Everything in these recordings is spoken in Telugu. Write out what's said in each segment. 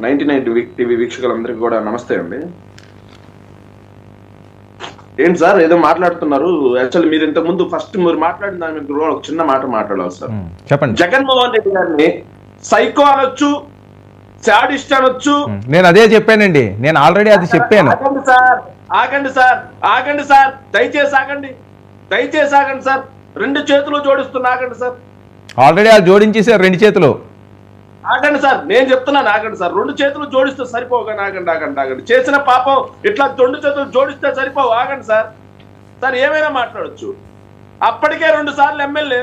99 టీవీ వీక్షకులందరికీ కూడా నమస్తే అండి. ఏంటి సార్ ఏదో మాట్లాడుతున్నారు? యాక్చువల్లీ మీరు ఇంతకు ముందు ఫస్ట్ మీరు మాట్లాడిన దాని మీద ఒక చిన్న మాట మాట్లాడాలి సార్. చెప్పండి. జగన్మోహన్ రెడ్డి గారిని సైకో అనొచ్చు, శాడిస్ట్ అనొచ్చు. నేను అదే చెప్పానండి, నేను ఆల్రెడీ అది చెప్పాను. ఆగండి సార్, దయచేసి ఆగండి సార్. 2 చేతులు జోడిస్తున్నా, ఆగండి సార్. ఆల్రెడీ అది జోడించేసారు 2 చేతులు. ఆగండి సార్, నేను చెప్తున్నాను ఆగండి సార్. 2 చేతులు జోడిస్తే సరిపోగానే ఆగండి. చేసిన పాపం ఇట్లా 2 చేతులు జోడిస్తే సరిపోవు, ఆగండి సార్. సార్ ఏమైనా మాట్లాడొచ్చు. అప్పటికే 2 సార్లు ఎమ్మెల్యే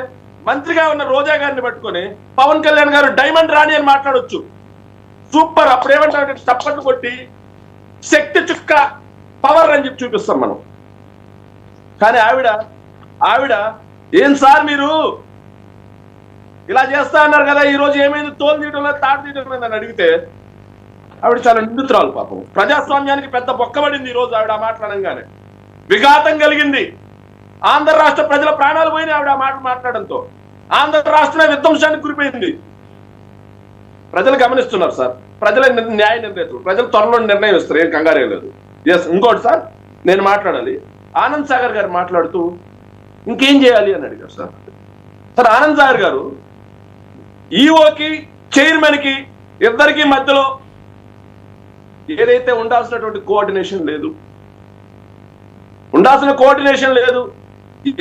మంత్రిగా ఉన్న రోజా గారిని పట్టుకొని పవన్ కళ్యాణ్ గారు డైమండ్ రాణి అని మాట్లాడొచ్చు. సూపర్. అప్పుడు ఏమంటారు, చప్పట్లు కొట్టి శక్తి చుక్క పవర్ అని చెప్పి చూపిస్తాం మనం. కానీ ఆవిడ ఏం సార్ మీరు ఇలా చేస్తా అన్నారు కదా, ఈ రోజు ఏమైంది, తోలు తీయడం లేదు, తాడు తీయడం లేదని అడిగితే ఆవిడ చాలా నిందితురాలు పాపం. ప్రజాస్వామ్యానికి పెద్ద బొక్కబడింది ఈ రోజు ఆవిడ మాట్లాడంగానే. విఘాతం కలిగింది. ఆంధ్ర రాష్ట్ర ప్రజల ప్రాణాలు పోయినాయి ఆవిడ మాట్లాడడంతో. ఆంధ్ర రాష్ట్రమే విధ్వంసానికి గురిపోయింది. ప్రజలు గమనిస్తున్నారు సార్. ప్రజల న్యాయ నిర్ణేతలు, ప్రజలు త్వరలో నిర్ణయం ఇస్తారు, ఏం కంగారే లేదు. ఎస్, ఇంకోటి సార్, నేను మాట్లాడాలి. ఆనంద్ సాగర్ గారు మాట్లాడుతూ ఇంకేం చేయాలి అని అడిగారు సార్. సార్ ఆనంద్ సాగర్ గారు ఈఓకి చైర్మన్ కి ఇద్దరికి మధ్యలో ఏదైతే ఉండాల్సినటువంటి కోఆర్డినేషన్ లేదు.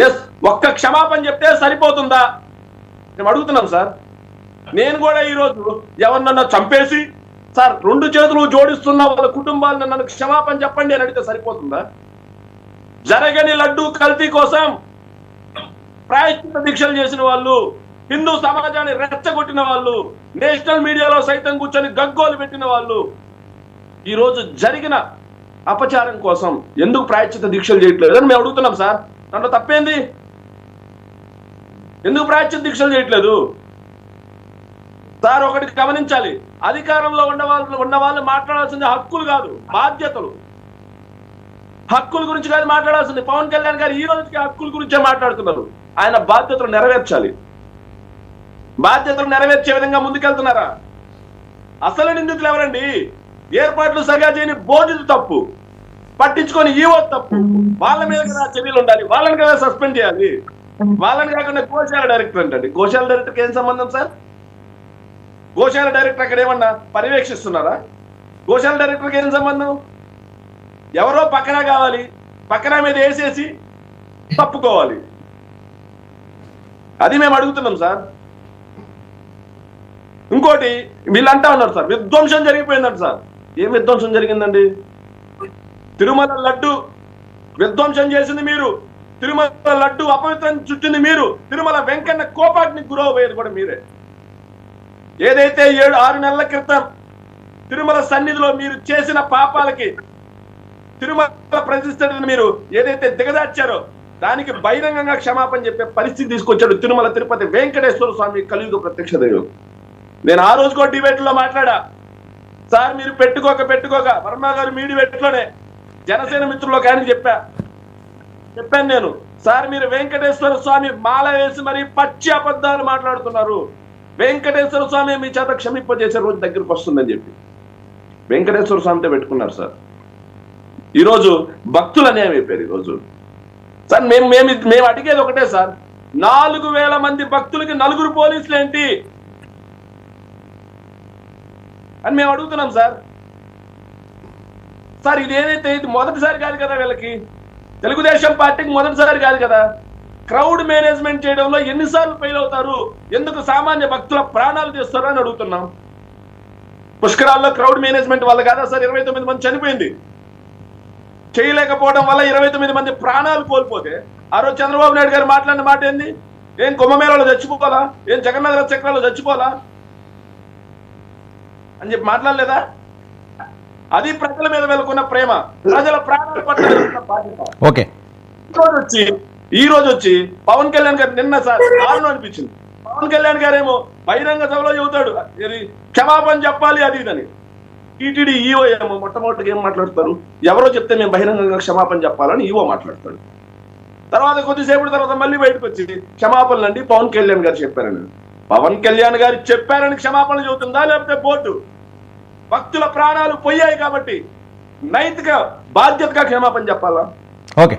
ఎస్, ఒక్క క్షమాపణ చెప్తే సరిపోతుందా మేము అడుగుతున్నాం సార్. నేను కూడా ఈరోజు ఎవరినన్నా చంపేసి సార్ 2 చేతులు జోడిస్తున్న వాళ్ళ కుటుంబాలను నన్ను క్షమాపణ చెప్పండి అని అడిగితే సరిపోతుందా? జరగని లడ్డూ కల్తీ కోసం ప్రాయశ్చిత్త దీక్షలు చేసిన వాళ్ళు, హిందూ సమాజాన్ని రెచ్చగొట్టిన వాళ్ళు, నేషనల్ మీడియాలో సైతం కూర్చొని గగ్గోలు పెట్టిన వాళ్ళు ఈ రోజు జరిగిన అపచారం కోసం ఎందుకు ప్రాయశ్చిత్త దీక్షలు చేయట్లేదు అని మేము అడుగుతున్నాం సార్. దాంట్లో తప్పేంది? ఎందుకు ప్రాయశ్చిత్త దీక్షలు చేయట్లేదు సార్? ఒకటి గమనించాలి, అధికారంలో ఉన్న వాళ్ళు మాట్లాడాల్సింది హక్కులు కాదు, బాధ్యతలు. హక్కుల గురించి కాదు మాట్లాడాల్సింది. పవన్ కళ్యాణ్ గారు ఈ రోజుకి హక్కుల గురించే మాట్లాడుతున్నారు. ఆయన బాధ్యతలు నెరవేర్చాలి. బాధ్యతలు నెరవేర్చే విధంగా ముందుకెళ్తున్నారా? అసలు నిందితులు ఎవరండి? ఏర్పాట్లు సరిగా చేయని బోర్డులు తప్పు, పట్టించుకొని ఈవో తప్పు. వాళ్ళ మీద కదా చర్యలు ఉండాలి, వాళ్ళని కదా సస్పెండ్ చేయాలి. వాళ్ళని కాకుండా గోశాల డైరెక్టర్ అంటండి. గోశాల డైరెక్టర్కి ఏం సంబంధం సార్? గోశాల డైరెక్టర్ అక్కడ ఏమన్నా పర్యవేక్షిస్తున్నారా? గోశాల డైరెక్టర్కి ఏం సంబంధం? ఎవరో పక్కన కావాలి, పక్కన మీద వేసేసి తప్పుకోవాలి. అది మేము అడుగుతున్నాం సార్. ఇంకోటి వీళ్ళు అంటా ఉన్నారు సార్, విధ్వంసం జరిగిపోయిందంట సార్. ఏం విధ్వంసం జరిగిందండి? తిరుమల లడ్డు విధ్వంసం చేసింది మీరు, తిరుమల లడ్డు అపవిత్రం చుట్టింది మీరు, తిరుమల వెంకన్న కోపాగ్నికి గురవబోయేది కూడా మీరే. ఏదైతే 6 నెలల క్రితం తిరుమల సన్నిధిలో మీరు చేసిన పాపాలకి, తిరుమల ప్రతిష్టని మీరు ఏదైతే దిగదార్చారో దానికి బహిరంగంగా క్షమాపణ చెప్పే పరిస్థితి తీసుకొచ్చాడు తిరుమల తిరుపతి వెంకటేశ్వర స్వామి కలియుగ ప్రత్యక్ష దైవం. నేను ఆ రోజు కూడా డిబేట్ లో మాట్లాడా సార్. మీరు పెట్టుకోక వర్మ గారు మీ డిబేట్లోనే జనసేన మిత్రులకు ఆయన చెప్పాను నేను, సార్ మీరు వెంకటేశ్వర స్వామి మాల వేసి మరి పచ్చి అబద్ధాలు మాట్లాడుతున్నారు. వెంకటేశ్వర స్వామి మీ చేత క్షమింపజేసే రోజు దగ్గరకు వస్తుందని చెప్పి వెంకటేశ్వర స్వామితో పెట్టుకున్నారు సార్. ఈరోజు భక్తులు అన్యాయం అయిపోయారు. ఈరోజు సార్ మేము అడిగేది ఒకటే సార్, 4000 మంది భక్తులకి 4 పోలీసులు ఏంటి అని మేము అడుగుతున్నాం సార్. సార్ ఇది ఏదైతే ఇది మొదటిసారి కాదు కదా, వీళ్ళకి తెలుగుదేశం పార్టీకి మొదటిసారి కాదు కదా. క్రౌడ్ మేనేజ్మెంట్ చేయడంలో ఎన్నిసార్లు ఫెయిల్ అవుతారు? ఎందుకు సామాన్య భక్తుల ప్రాణాలు తీస్తారు అని అడుగుతున్నాం. పుష్కరాల్లో క్రౌడ్ మేనేజ్మెంట్ వల్ల కాదా సార్ 29 మంది చనిపోయింది? చేయలేకపోవడం వల్ల 29 మంది ప్రాణాలు కోల్పోతే ఆ రోజు చంద్రబాబు నాయుడు గారు మాట్లాడిన మాట ఏంది? ఏం కుంభమేళలో చచ్చిపోవాలా, ఏం జగన్నాథ రథ చక్రాల్లో చచ్చిపోవాలా అని చెప్పి మాట్లాడలేదా? అది ప్రజల మీద వెలుకున్న ప్రేమ, ప్రజల ప్రాణాలు పట్ల బాధ్యత. ఈ రోజు వచ్చి పవన్ కళ్యాణ్ గారు నిన్న సార్ దారుణం అనిపించింది. పవన్ కళ్యాణ్ గారేమో బహిరంగ సభలో చెబుతాడు క్షమాపణ చెప్పాలి అది ఇదని. టీటీడీ ఈఓ ఏమో మొట్టమొదటిగా ఏం మాట్లాడతారు? ఎవరో చెప్తే మేము బహిరంగంగా క్షమాపణ చెప్పాలని ఈఓ మాట్లాడతాడు. తర్వాత కొద్దిసేపటి తర్వాత మళ్ళీ బయటకు వచ్చి క్షమాపణలండి పవన్ కళ్యాణ్ గారు చెప్పారని. పవన్ కళ్యాణ్ గారు చెప్పారని క్షమాపణ చెబుతుందా లేకపోతే బోర్డు? భక్తుల ప్రాణాలు పోయాయి కాబట్టి నైతిక బాధ్యతగా క్షమాపణ చెప్పాలా? ఓకే,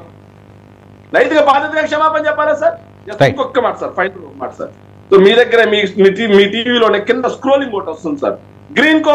నైతిక బాధ్యతగా క్షమాపణ చెప్పాలా సార్? Right. ఇంకొక మాట సార్, ఫైనల్ మాట సార్. సో మీ దగ్గర మీ టీవీలోనే కింద స్క్రోలింగ్ ఒకటి వస్తుంది సార్, గ్రీన్ కో